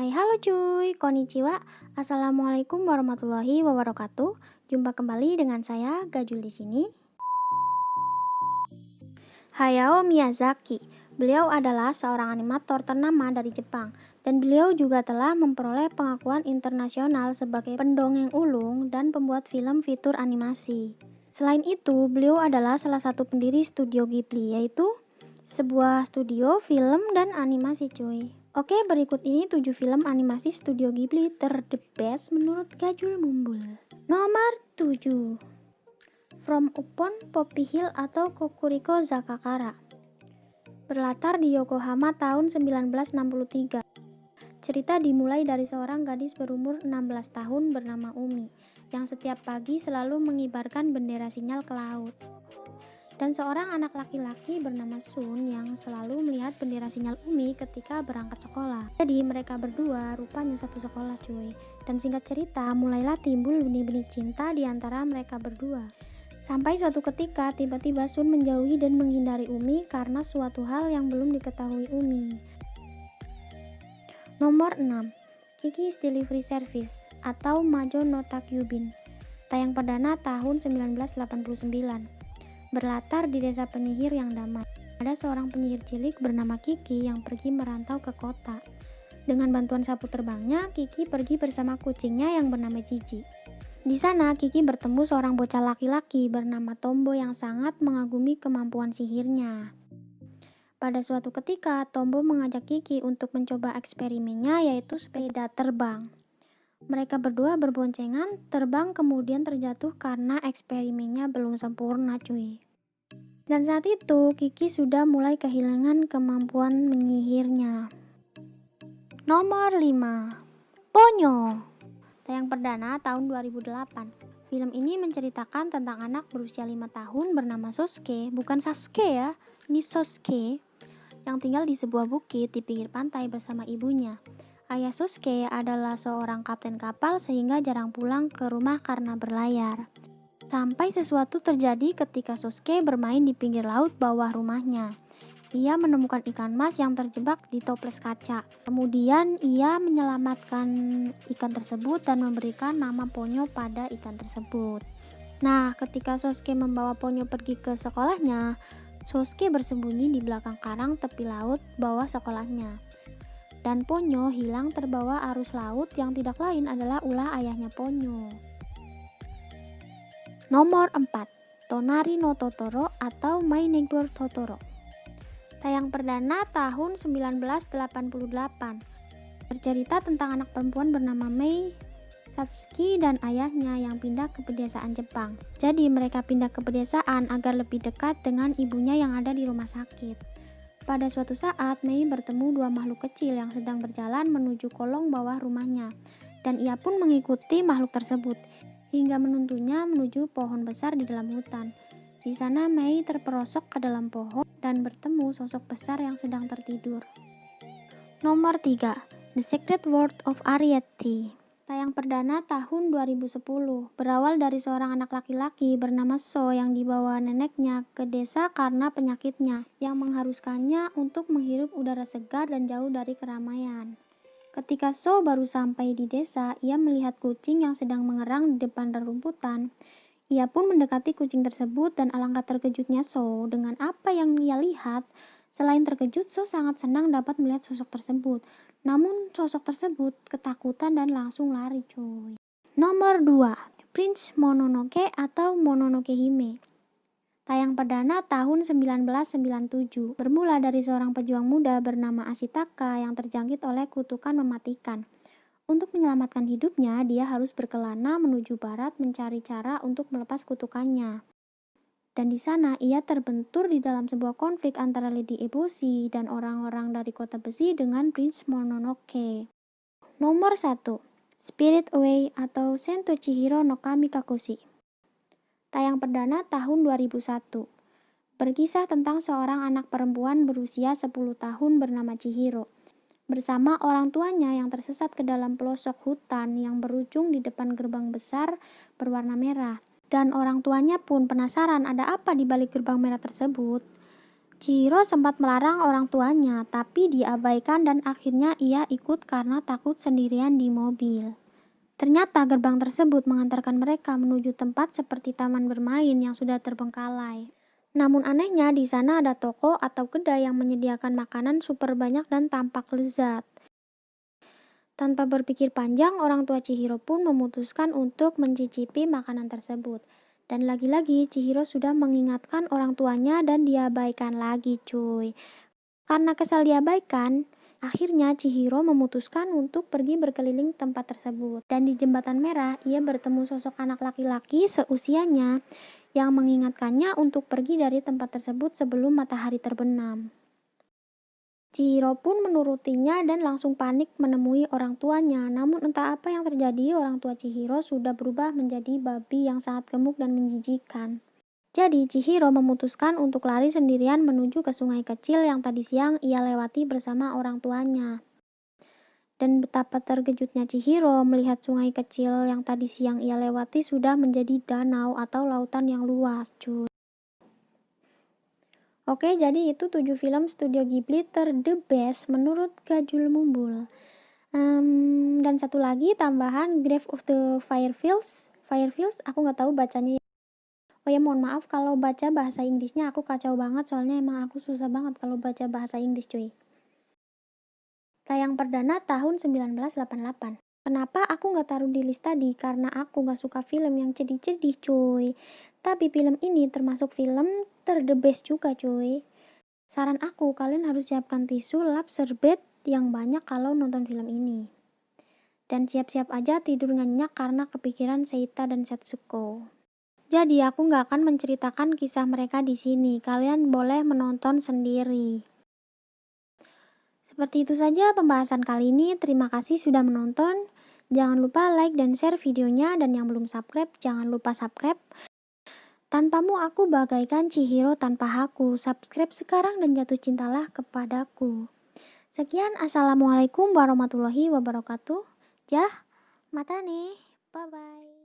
Hai, halo cuy, konnichiwa, assalamualaikum warahmatullahi wabarakatuh. Jumpa kembali dengan saya Gajul di sini. Hayao Miyazaki, beliau adalah seorang animator ternama dari Jepang dan beliau juga telah memperoleh pengakuan internasional sebagai pendongeng ulung dan pembuat film fitur animasi. Selain itu, beliau adalah salah satu pendiri Studio Ghibli, yaitu sebuah studio film dan animasi cuy. Oke, berikut ini 7 film animasi Studio Ghibli ter-the best menurut Gajul Mumbul. Nomor 7, From Upon Poppy Hill atau Kokuriko Zakakara. Berlatar di Yokohama tahun 1963. Cerita dimulai dari seorang gadis berumur 16 tahun bernama Umi yang setiap pagi selalu mengibarkan bendera sinyal ke laut. Dan seorang anak laki-laki bernama Sun yang selalu melihat bendera sinyal Umi ketika berangkat sekolah. Jadi mereka berdua rupanya satu sekolah cuy. Dan singkat cerita, mulailah timbul benih-benih cinta di antara mereka berdua. Sampai suatu ketika tiba-tiba Sun menjauhi dan menghindari Umi karena suatu hal yang belum diketahui Umi. Nomor 6, Kiki's Delivery Service atau Majo no Takyubin. Tayang perdana tahun 1989. Berlatar di desa penyihir yang damai. Ada seorang penyihir cilik bernama Kiki yang pergi merantau ke kota. Dengan bantuan sapu terbangnya, Kiki pergi bersama kucingnya yang bernama Cici. Di sana, Kiki bertemu seorang bocah laki-laki bernama Tombo yang sangat mengagumi kemampuan sihirnya. Pada suatu ketika, Tombo mengajak Kiki untuk mencoba eksperimennya, yaitu sepeda terbang. Mereka berdua berboncengan, terbang kemudian terjatuh karena eksperimennya belum sempurna cuy. Dan saat itu, Kiki sudah mulai kehilangan kemampuan menyihirnya. Nomor 5, Ponyo. Tayang perdana tahun 2008. Film ini menceritakan tentang anak berusia 5 tahun bernama Sosuke, bukan Sasuke ya, ini Sosuke, yang tinggal di sebuah bukit di pinggir pantai bersama ibunya. Ayah Sosuke adalah seorang kapten kapal sehingga jarang pulang ke rumah karena berlayar. Sampai sesuatu terjadi ketika Sosuke bermain di pinggir laut bawah rumahnya. Ia menemukan ikan mas yang terjebak di toples kaca. Kemudian ia menyelamatkan ikan tersebut dan memberikan nama Ponyo pada ikan tersebut. Nah, ketika Sosuke membawa Ponyo pergi ke sekolahnya, Sosuke bersembunyi di belakang karang tepi laut bawah sekolahnya. Dan Ponyo hilang terbawa arus laut yang tidak lain adalah ulah ayahnya Ponyo. Nomor 4, Tonari no Totoro atau My Neighbor Totoro. Tayang perdana tahun 1988. Bercerita tentang anak perempuan bernama Mei Satsuki dan ayahnya yang pindah ke pedesaan Jepang. Jadi mereka pindah ke pedesaan agar lebih dekat dengan ibunya yang ada di rumah sakit. Pada suatu saat, Mei bertemu dua makhluk kecil yang sedang berjalan menuju kolong bawah rumahnya, dan ia pun mengikuti makhluk tersebut, hingga menuntunnya menuju pohon besar di dalam hutan. Di sana, Mei terperosok ke dalam pohon dan bertemu sosok besar yang sedang tertidur. Nomor 3, The Secret World of Ariete. Tayang perdana tahun 2010, berawal dari seorang anak laki-laki bernama So yang dibawa neneknya ke desa karena penyakitnya yang mengharuskannya untuk menghirup udara segar dan jauh dari keramaian. Ketika So baru sampai di desa, ia melihat kucing yang sedang mengerang di depan rerumputan. Ia pun mendekati kucing tersebut dan alangkah terkejutnya So dengan apa yang ia lihat. Selain terkejut, So sangat senang dapat melihat sosok tersebut. Namun sosok tersebut ketakutan dan langsung lari cuy. Nomor 2, Prince Mononoke atau Mononoke Hime. Tayang perdana tahun 1997. Bermula dari seorang pejuang muda bernama Ashitaka yang terjangkit oleh kutukan mematikan. Untuk menyelamatkan hidupnya, dia harus berkelana menuju barat mencari cara untuk melepas kutukannya. Dan di sana ia terbentur di dalam sebuah konflik antara Lady Eboshi dan orang-orang dari kota besi dengan Prince Mononoke. Nomor 1, Spirit Away atau Sento Chihiro no Kamikakushi. Tayang perdana tahun 2001. Berkisah tentang seorang anak perempuan berusia 10 tahun bernama Chihiro bersama orang tuanya yang tersesat ke dalam pelosok hutan yang berujung di depan gerbang besar berwarna merah. Dan orang tuanya pun penasaran ada apa di balik gerbang merah tersebut. Chihiro sempat melarang orang tuanya, tapi diabaikan dan akhirnya ia ikut karena takut sendirian di mobil. Ternyata gerbang tersebut mengantarkan mereka menuju tempat seperti taman bermain yang sudah terbengkalai. Namun anehnya di sana ada toko atau kedai yang menyediakan makanan super banyak dan tampak lezat. Tanpa berpikir panjang, orang tua Chihiro pun memutuskan untuk mencicipi makanan tersebut. Dan lagi-lagi Chihiro sudah mengingatkan orang tuanya dan diabaikan lagi cuy. Karena kesal diabaikan, akhirnya Chihiro memutuskan untuk pergi berkeliling tempat tersebut. Dan di jembatan merah, ia bertemu sosok anak laki-laki seusianya yang mengingatkannya untuk pergi dari tempat tersebut sebelum matahari terbenam. Chihiro pun menurutinya dan langsung panik menemui orang tuanya. Namun entah apa yang terjadi, orang tua Chihiro sudah berubah menjadi babi yang sangat gemuk dan menjijikan. Jadi Chihiro memutuskan untuk lari sendirian menuju ke sungai kecil yang tadi siang ia lewati bersama orang tuanya. Dan betapa terkejutnya Chihiro melihat sungai kecil yang tadi siang ia lewati sudah menjadi danau atau lautan yang luas cuy. Oke, jadi itu 7 film Studio Ghibli the best menurut Gajul Mumbul. Dan satu lagi tambahan Grave of the Fireflies. Aku nggak tahu bacanya. Oh ya, mohon maaf kalau baca bahasa Inggrisnya aku kacau banget, soalnya emang aku susah banget kalau baca bahasa Inggris cuy. Tayang perdana tahun 1988. Kenapa aku nggak taruh di list tadi? Karena aku nggak suka film yang sedih-sedih cuy. Tapi film ini termasuk film the best juga cuy. Saran aku, kalian harus siapkan tisu, lap, serbet yang banyak kalau nonton film ini. Dan siap-siap aja tidur nyenyak karena kepikiran Seita dan Setsuko. Jadi aku nggak akan menceritakan kisah mereka di sini. Kalian boleh menonton sendiri. Seperti itu saja pembahasan kali ini. Terima kasih sudah menonton. Jangan lupa like dan share videonya, dan yang belum subscribe jangan lupa subscribe. Tanpamu aku bagaikan Chihiro tanpa Haku. Subscribe sekarang dan jatuh cintalah kepadaku. Sekian, assalamualaikum warahmatullahi wabarakatuh. Jah, mata nih, bye bye.